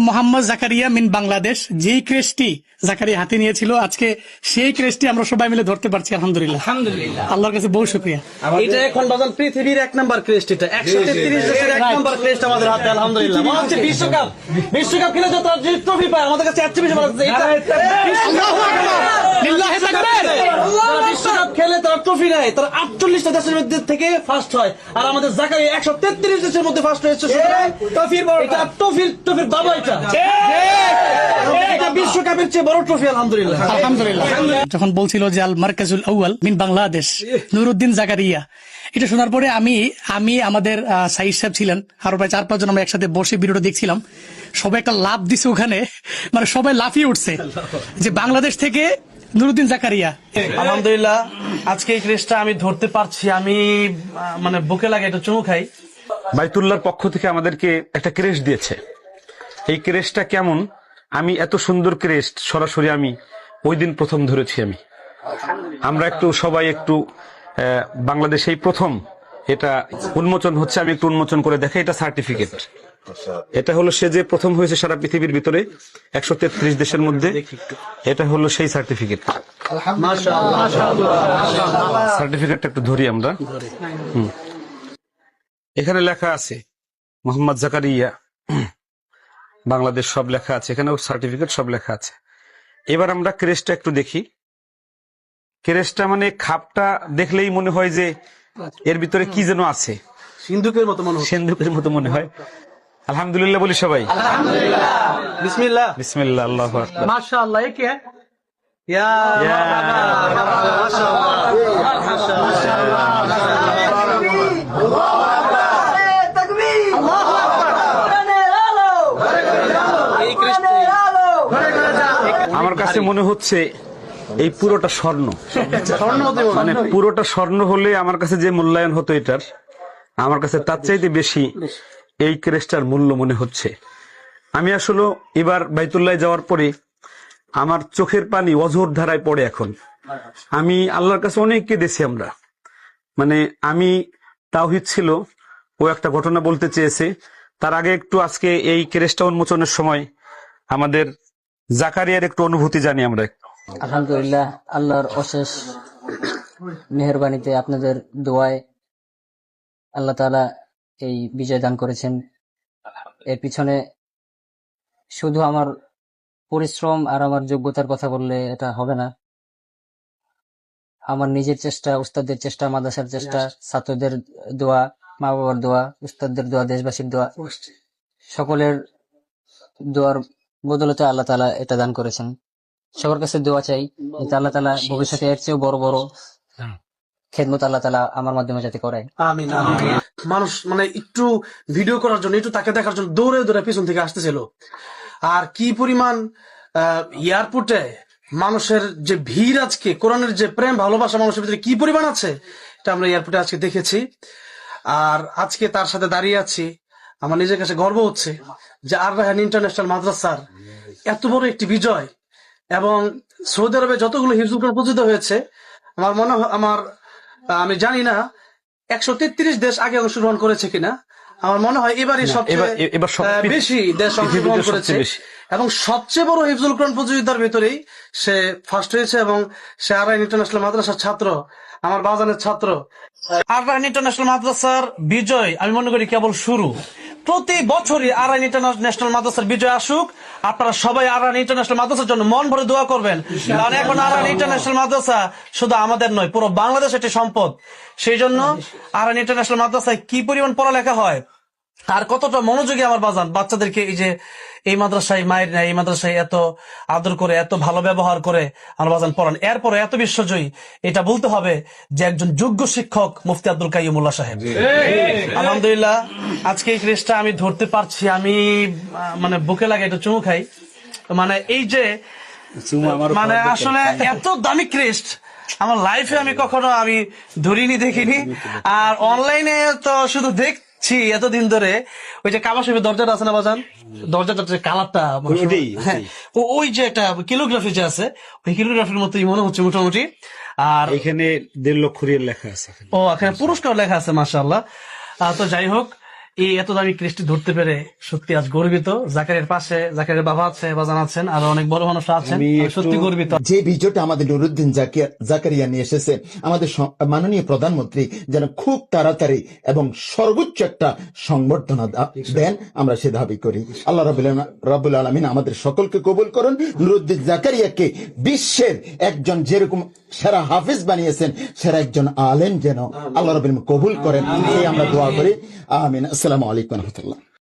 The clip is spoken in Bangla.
মোহাম্মদ জাকারিয়া মিন বাংলাদেশ। যেই ক্রেস্টটি জাকারিয়া হাতে নিয়েছিল, আজকে সেই ক্রেস্টটি আমরা সবাই মিলে ধরতে পারছি। আলহামদুলিল্লাহ, আলহামদুলিল্লাহ, আল্লাহর কাছে বহু শুকরিয়া। এটা এখন বাজান পৃথিবীর 1 নম্বর ক্রেস্ট, এটা 133 দেশের 1 নম্বর ক্রেস্ট আমাদের হাতে। আলহামদুলিল্লাহ, মনে হচ্ছে বিশ্বকাপ খেলে যত ট্রফি পায় আমাদের কাছে এত বেশি ভালো লাগছে। বিশ্বকাপ খেলে তারা ট্রফি নেয়, তারা 48টা দেশের মধ্যে থেকে ফার্স্ট হয়, আর আমাদের জাকারিয়া 133 দেশের মধ্যে ফার্স্ট হয়েছে। এটা ট্রফির বাবা, এটা বিশ্বকাপের চেয়ে বড় ট্রফি। আলহামদুলিল্লাহ, আলহামদুলিল্লাহ। যখন বলছিল যে আল মার্কাজুল আউয়াল মিন বাংলাদেশ নুরুদ্দিন জাকারিয়া, এটা শোনার পরে আমি আমাদের সাইদ সাহেব ছিলেন, আরো প্রায় 4-5 জন আমরা একসাথে বসে ভিডিওটা দেখছিলাম। সবাই একটা লাফ দিছে ওখানে, মানে সবাই লাফিয়ে উঠছে যে বাংলাদেশ থেকে নুরুদ্দিন জাকারিয়া। আলহামদুলিল্লাহ, আজকে এই ক্রেস্টটা আমি ধরতে পারছি, আমি মানে বুকে লাগে একটু চুমু খাই। বাইতুল্লাহর পক্ষ থেকে আমাদেরকে একটা ক্রেস্ট দিয়েছে। এই ক্রেস্টটা কেমন, আমি এত সুন্দর ক্রেস্ট সরাসরি আমি ওই দিন প্রথম ধরেছি। আমরা সবাই বাংলাদেশে প্রথম এটা উন্মোচন হচ্ছে, আমি একটু উন্মোচন করে দেখাই। এটা সার্টিফিকেট, এটা হলো সে যে প্রথম হয়েছে সারা পৃথিবীর ভিতরে 133 দেশের মধ্যে। এটা হলো সেই সার্টিফিকেট। সার্টিফিকেটটা একটু ধরি আমরা। এখানে লেখা আছে মোহাম্মদ জাকারিয়া বাংলাদেশ, সব লেখা আছে এখানে, সার্টিফিকেট সব লেখা আছে। এবার আমরা ক্রেস্টটা একটু দেখি। ক্রেস্টটা মানে খাপটা দেখলেই মনে হয় যে এর ভিতরে কি যেন আছে, সিন্ধুকের মতো মনে হয়। আলহামদুলিল্লাহ বলি সবাই। বিসমিল্লাহ, বিসমিল্লাহ, আল্লাহু আকবার, মাশাআল্লাহ। এ কি ইয়া আমার কাছে মনে হচ্ছে এই পুরোটা স্বর্ণ, মানে পুরোটা স্বর্ণ হলে আমার কাছে যে মূল্যায়ন হতো এটার, আমার কাছে তার চাইতে বেশি এই ক্রেস্টার মূল্য মনে হচ্ছে। আমি আসলে এবার বাইতুল্লাহ যাওয়ার পরে আমার চোখের পানি অঝোর ধারায় পড়ে। এখন আমি আল্লাহর কাছে অনেক কেঁদেছি। মানে আমি তাওহীদ ছিল, ও একটা ঘটনা বলতে চেয়েছে। তার আগে আজকে এই ক্রেস্টা উন্মোচনের সময় আমাদের জাকারিয়ার একটু অনুভূতি জানি আমরা। আলহামদুলিল্লাহ, আল্লাহর অশেষ মেহেরবানিতে আপনাদের দোয়ায় আল্লাহ তাআলা এই বিজয় দান করেছেন। এর পিছনে শুধু আমার পরিশ্রম আর আমার যোগ্যতার কথা বললে এটা হবে না। আমার নিজের চেষ্টা, উস্তাদদের চেষ্টা, মাদ্রাসার চেষ্টা, ছাত্রদের দোয়া, মা বাবার দোয়া, উস্তাদদের দোয়া, দেশবাসীর দোয়া, সকলের দোয়ার বদলতে আল্লাহ তাআলা এটা দান করেছেন। সবার কাছে দোয়া চাই যাতে আল্লাহ তাআলা ভবিষ্যতে এর চেয়েও বড় বড় খেদমত আল্লাহ তাআলা আমার মাধ্যমে যাতে করায়। আমিন। মানুষ মানে একটু ভিডিও করার জন্য, একটু তাকে দেখার জন্য দৌড়ে দৌড়ে পিছন থেকে আসতেছিল। আর কি পরিমাণ এয়ারপোর্টে মানুষের যে ভিড়, আজকে কোরআনের যে প্রেম ভালোবাসা মানুষের ভিতরে কি পরিমাণ আছে, এটা আমরা এয়ারপোর্টে আজকে দেখেছি। আর আজকে তার সাথে দাঁড়িয়ে আছি, আমার নিজের কাছে গর্ব হচ্ছে যে আর রায়হান ইন্টারন্যাশনাল মাদ্রাসার এত বড় একটি বিজয়। এবং সৌদি আরবে যতগুলো হিফজুল কোরআন প্রতিষ্ঠিত হয়েছে, আমার মনে হয়, আমি জানি না 133 দেশ আগে অংশগ্রহণ করেছে কিনা, আমার মনে হয় এবারই সবচেয়ে বেশি দেশ অংশগ্রহণ করেছে। এবং সবচেয়ে বড় হিফজুল কোরআন প্রতিযোগিতার ভেতরেই সে ফার্স্ট হয়েছে। এবং সে আর রায়হান ইন্টারন্যাশনাল মাদ্রাসার ছাত্র, আমার বাজানের ছাত্র। আর রায়হান ইন্টারন্যাশনাল মাদ্রাসার বিজয় আমি মনে করি কেবল শুরু। প্রতি বছরই আর রায়হান ইন্টারন্যাশনাল মাদ্রাসার বিজয় আসুক। আপনারা সবাই আর রায়হান ইন্টারন্যাশনাল মাদ্রাসার জন্য মন ভরে দোয়া করবেন, কারণ এখন আর রায়হান ইন্টারন্যাশনাল মাদ্রাসা শুধু আমাদের নয়, পুরো বাংলাদেশ একটি সম্পদ। সেই জন্য আর রায়হান ইন্টারন্যাশনাল মাদ্রাসায় কি পরিমাণ পড়ালেখা হয় আর কতটা মনোযোগী আমার বাচ্চাদেরকে এই মাদ্রাসায় মায়ের নেয়, এই মাদ্রাসায় এত আদর করে, এত ভালো ব্যবহার করে আমার বাজান পড়ান, এরপরে এত বিশ্বজয়ী, এটা বলতে হবে যে একজন যোগ্য শিক্ষক মুফতি আব্দুল কাইয়ুমুল্লাহ সাহেব। আলহামদুলিল্লাহ, আজকে এই ক্রেস্টটা আমি ধরতে পারছি, আমি মানে বুকে লাগে একটু চুমু খাই। মানে এই যে মানে আসলে এত দামি ক্রেস্ট আমার লাইফে আমি কখনো ধরিনি, দেখিনি। আর অনলাইনে তো শুধু এতদিন ধরে ওই যে কাবা শরীফের দরজাটা আছে না বাজান, দরজাটা কালারটা, ওই যে একটা কিলোগ্রাফি যে আছে, ওই কিলোগ্রাফির মতোই মনে হচ্ছে মোটামুটি। আর এখানে 1.5 লক্ষ রিয়াল লেখা আছে। এখানে পুরস্কার লেখা আছে, মাশাআল্লাহ। তো যাই হোক, এই এত দামি ক্রেস্টটি ধরতে পেরে সত্যি আজ গর্বিত। জাকারিয়ার পাশে জাকারিয়ার বাবা আছে, বাজান আছেন, আরো অনেক বড় মানুষ আছেন, আমি সত্যি গর্বিত। যে ভিডিওটা আমাদের নুরুদ্দিন জাকারিয়া নিয়ে এসেছে, আমাদের মাননীয় প্রধানমন্ত্রী যেন খুব তাড়াতাড়ি এবং সর্বোচ্চ একটা সংবর্ধনা দেন, আমরা সে দাবি করি। আল্লাহ রাব্বুল আলামিন আমাদের সকলকে কবুল করুন। নুরুদ্দিন জাকারিয়াকে বিশ্বের একজন যেরকম সেরা হাফিজ বানিয়েছেন, সেরা একজন আলেম যেন আল্লাহ রাব্বুল আলামিন কবুল করেন, এই আমরা দোয়া করি। আমিন। আসসালামু আলাইকুম ওয়া রাহমাতুল্লাহ।